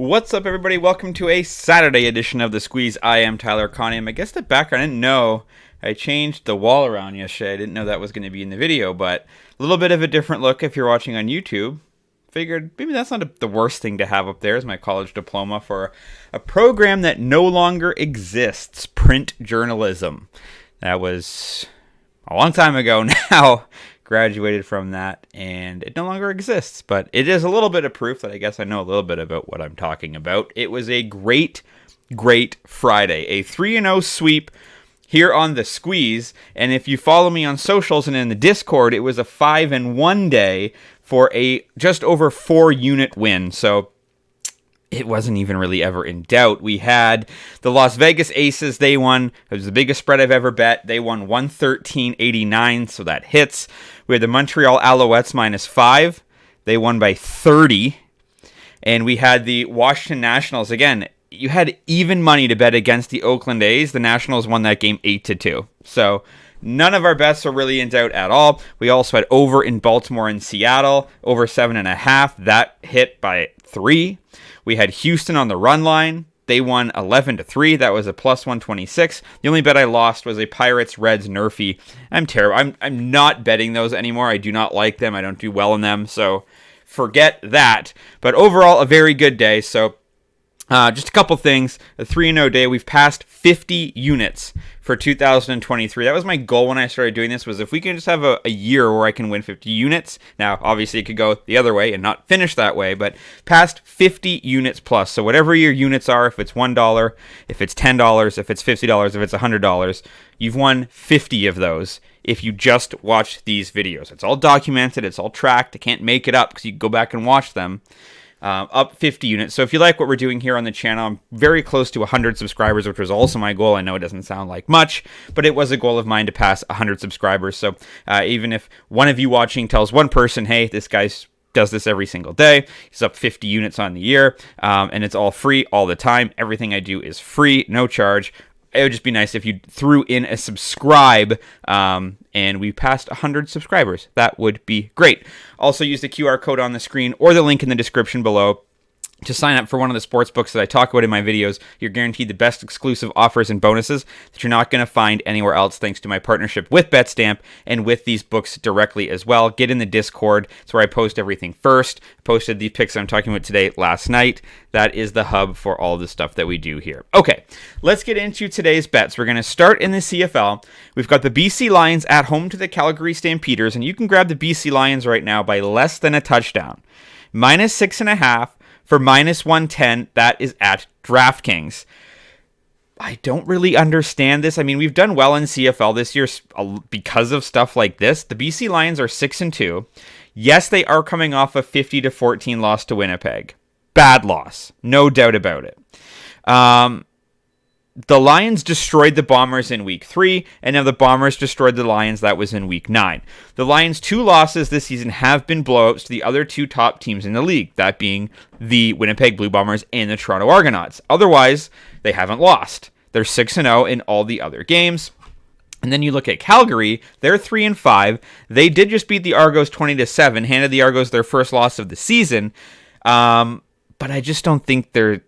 What's up, everybody? Welcome to a Saturday edition of The Squeeze. I am Tyler Conham. I guess the background, I didn't know. I changed the wall around yesterday. I didn't know that was going to be in the video, but a little bit of a different look if you're watching on YouTube. Figured maybe that's not the worst thing to have up there as my college diploma for a program that no longer exists, print journalism. That was a long time ago now. Graduated from that, and it no longer exists, but it is a little bit of proof that I guess I know a little bit about what I'm talking about. It was a great Friday, a 3-0 sweep here on The Squeeze, and if you follow me on socials and in the Discord, it was a 5-1 day for a just over 4-unit win, so it wasn't even really ever in doubt. We had the Las Vegas Aces. They won. It was the biggest spread I've ever bet. They won 113.89, so that hits. We had the Montreal Alouettes -5. They won by 30. And we had the Washington Nationals. Again, you had even money to bet against the Oakland A's. The Nationals won that game 8-2. So none of our bets are really in doubt at all. We also had over in Baltimore and Seattle, over 7.5. That hit by 3. We had Houston on the run line. They won 11-3. That was a +126. The only bet I lost was a Pirates Reds Nerfy. I'm terrible. I'm not betting those anymore. I do not like them. I don't do well in them. So forget that. But overall, a very good day. So just a couple things. A 3-0 day. We've passed 50 units for 2023. That was my goal when I started doing this, was if we can just have a year where I can win 50 units. Now, obviously, it could go the other way and not finish that way, but past 50 units plus. So whatever your units are, if it's $1, if it's $10, if it's $50, if it's $100, you've won 50 of those if you just watch these videos. It's all documented. It's all tracked. I can't make it up because you can go back and watch them. Up 50 units. So if you like what we're doing here on the channel, I'm very close to 100 subscribers, which was also my goal. I know it doesn't sound like much, but it was a goal of mine to pass 100 subscribers. So even if one of you watching tells one person, hey, this guy does this every single day, he's up 50 units on the year, and it's all free all the time. Everything I do is free, no charge. It would just be nice if you threw in a subscribe, and we passed 100 subscribers. That would be great. Also, use the QR code on the screen or the link in the description below to sign up for one of the sports books that I talk about in my videos. You're guaranteed the best exclusive offers and bonuses that you're not going to find anywhere else, thanks to my partnership with BetStamp and with these books directly as well. Get in the Discord. It's where I post everything first. I posted the picks I'm talking about today last night. That is the hub for all the stuff that we do here. Okay, let's get into today's bets. We're going to start in the CFL. We've got the BC Lions at home to the Calgary Stampeders, and you can grab the BC Lions right now by less than a touchdown. -6.5. For -110, that is at DraftKings. I don't really understand this. I mean, we've done well in CFL this year because of stuff like this. The BC Lions are 6-2. Yes, they are coming off a 50-14 loss to Winnipeg. Bad loss, no doubt about it. The Lions destroyed the Bombers in Week 3, and now the Bombers destroyed the Lions. That was in Week 9. The Lions' 2 losses this season have been blowouts to the other 2 top teams in the league, that being the Winnipeg Blue Bombers and the Toronto Argonauts. Otherwise, they haven't lost. They're 6-0 in all the other games. And then you look at Calgary, they're 3-5. They did just beat the Argos 20-7, handed the Argos their first loss of the season, but I just don't think they're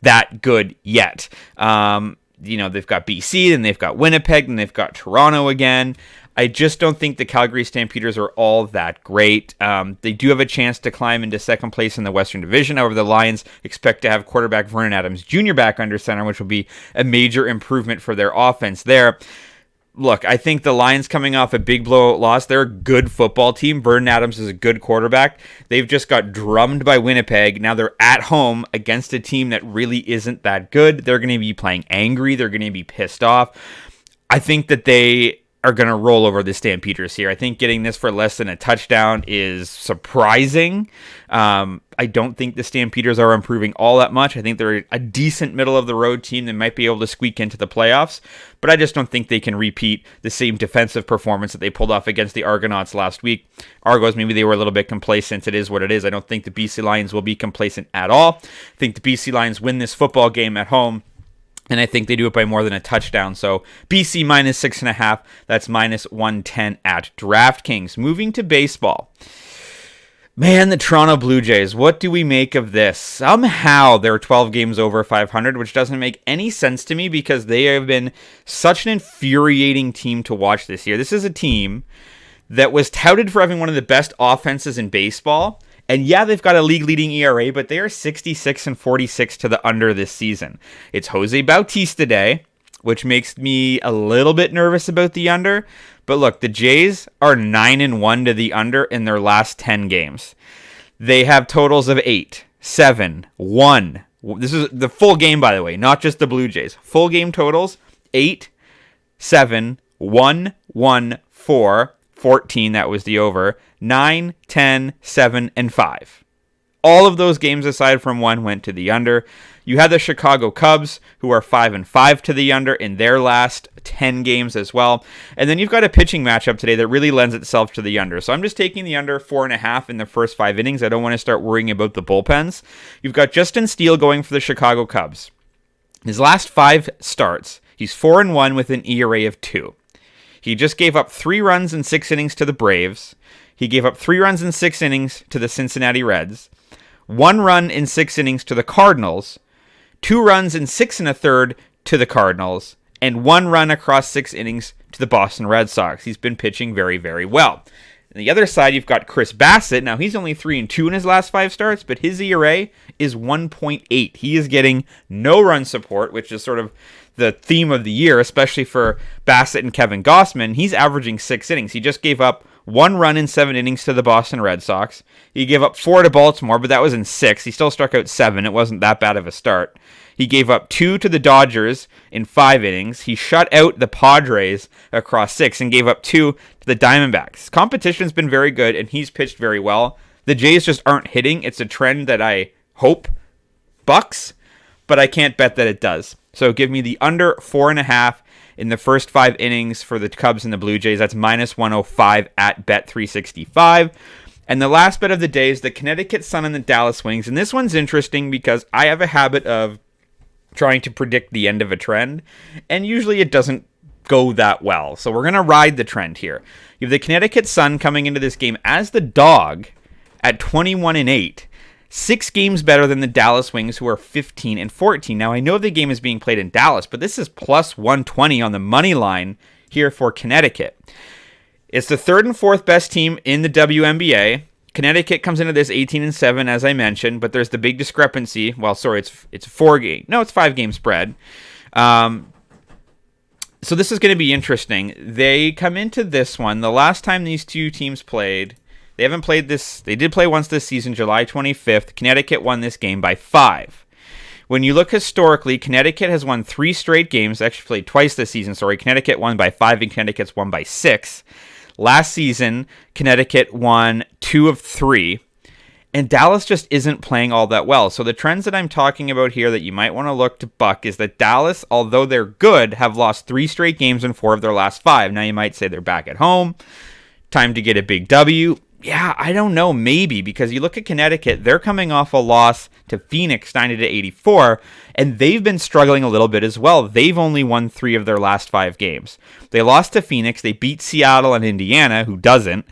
that good yet. They've got BC, then they've got Winnipeg, then they've got Toronto again. I just don't think the Calgary Stampeders are all that great. They do have a chance to climb into second place in the Western Division. However, the Lions expect to have quarterback Vernon Adams Jr. back under center, which will be a major improvement for their offense there. Look, I think the Lions coming off a big blowout loss, they're a good football team. Vernon Adams is a good quarterback. They've just got drummed by Winnipeg. Now they're at home against a team that really isn't that good. They're going to be playing angry. They're going to be pissed off. I think that they are going to roll over the Stampeders here. I think getting this for less than a touchdown is surprising. I don't think the Stampeders are improving all that much. I think they're a decent middle-of-the-road team that might be able to squeak into the playoffs, but I just don't think they can repeat the same defensive performance that they pulled off against the Argonauts last week. Argos, maybe they were a little bit complacent. It is what it is. I don't think the BC Lions will be complacent at all. I think the BC Lions win this football game at home, and I think they do it by more than a touchdown. So BC -6.5. That's -110 at DraftKings. Moving to baseball. Man, the Toronto Blue Jays, what do we make of this? Somehow they're 12 games over 500, which doesn't make any sense to me because they have been such an infuriating team to watch this year. This is a team that was touted for having one of the best offenses in baseball. And yeah, they've got a league-leading ERA, but they are 66 and 46 to the under this season. It's Jose Bautista Day, which makes me a little bit nervous about the under. But look, the Jays are 9-1 to the under in their last 10 games. They have totals of 8, 7, 1. This is the full game, by the way, not just the Blue Jays. Full game totals, 8, 7, 1, 1, 4, 14, that was the over, 9, 10, 7, and 5. All of those games aside from one went to the under. You had the Chicago Cubs, who are 5-5 to the under in their last 10 games as well. And then you've got a pitching matchup today that really lends itself to the under. So I'm just taking the under 4.5 in the first 5 innings. I don't want to start worrying about the bullpens. You've got Justin Steele going for the Chicago Cubs. His last 5 starts, he's 4-1 with an ERA of 2. He just gave up 3 runs in 6 innings to the Braves. He gave up 3 runs in 6 innings to the Cincinnati Reds. 1 run in 6 innings to the Cardinals. 2 runs in 6 1/3 to the Cardinals, and 1 run across 6 innings to the Boston Red Sox. He's been pitching very, very well. On the other side, you've got Chris Bassett. Now, he's only 3-2 in his last 5 starts, but his ERA is 1.8. He is getting no run support, which is sort of the theme of the year, especially for Bassett and Kevin Gausman. He's averaging 6 innings. He just gave up 1 run in 7 innings to the Boston Red Sox. He gave up 4 to Baltimore, but that was in 6. He still struck out 7. It wasn't that bad of a start. He gave up 2 to the Dodgers in 5 innings. He shut out the Padres across 6 and gave up 2 to the Diamondbacks. His competition's been very good, and he's pitched very well. The Jays just aren't hitting. It's a trend that I hope bucks, but I can't bet that it does. So give me the under 4.5 in the first 5 innings for the Cubs and the Blue Jays. That's minus 105 at Bet365. And the last bet of the day is the Connecticut Sun and the Dallas Wings. And this one's interesting because I have a habit of trying to predict the end of a trend, and usually it doesn't go that well. So we're going to ride the trend here. You have the Connecticut Sun coming into this game as the dog at 21-8. 6 games better than the Dallas Wings, who are 15-14. Now, I know the game is being played in Dallas, but this is plus 120 on the money line here for Connecticut. It's the 3rd and 4th best team in the WNBA. Connecticut comes into this 18-7, as I mentioned, but there's the big discrepancy. Well, sorry, it's 5 game spread. So this is going to be interesting. They come into this one. The last time these two teams played, they haven't played this. They did play once this season, July 25th. Connecticut won this game by 5. When you look historically, Connecticut has won 3 straight games. Actually played twice this season. Sorry, Connecticut won by 5 and Connecticut's won by 6. Last season, Connecticut won 2 of 3, and Dallas just isn't playing all that well. So the trends that I'm talking about here that you might want to look to buck is that Dallas, although they're good, have lost 3 straight games in 4 of their last 5. Now you might say they're back at home. Time to get a big W. Yeah, I don't know, maybe, because you look at Connecticut, they're coming off a loss to Phoenix 90-84, and they've been struggling a little bit as well. They've only won 3 of their last 5 games. They lost to Phoenix, they beat Seattle and Indiana, who doesn't,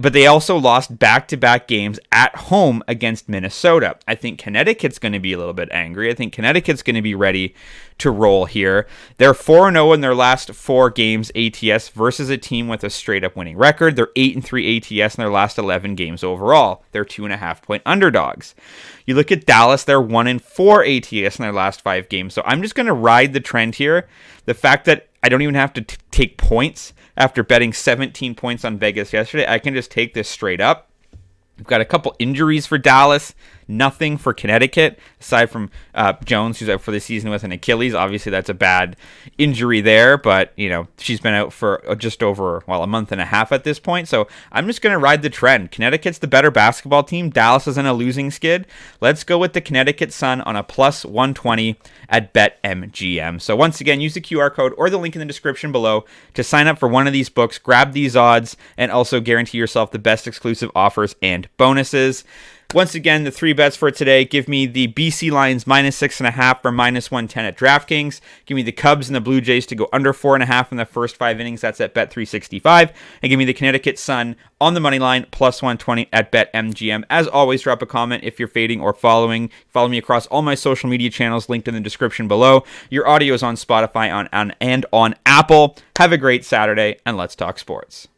but they also lost back-to-back games at home against Minnesota. I think Connecticut's going to be a little bit angry. I think Connecticut's going to be ready to roll here. They're 4-0 in their last 4 games ATS versus a team with a straight-up winning record. They're 8-3 ATS in their last 11 games overall. They're 2.5-point underdogs. You look at Dallas, they're 1-4 ATS in their last 5 games. So I'm just going to ride the trend here. The fact that I don't even have to take points after betting 17 points on Vegas yesterday, I can just take this straight up. We've got a couple injuries for Dallas, nothing for Connecticut, aside from Jones, who's out for the season with an Achilles. Obviously, that's a bad injury there, but she's been out for just over, a month and a half at this point. So I'm just going to ride the trend. Connecticut's the better basketball team. Dallas is in a losing skid. Let's go with the Connecticut Sun on a plus 120 at BetMGM. So once again, use the QR code or the link in the description below to sign up for one of these books, grab these odds, and also guarantee yourself the best exclusive offers and and bonuses. Once again, the 3 bets for today, give me the BC Lions -6.5 for -110 at DraftKings. Give me the Cubs and the Blue Jays to go under 4.5 in the first 5 innings. That's at Bet365. And give me the Connecticut Sun on the money line +120 at BetMGM. As always, drop a comment if you're fading or following. Follow me across all my social media channels linked in the description below. Your audio is on Spotify and on Apple. Have a great Saturday, and let's talk sports.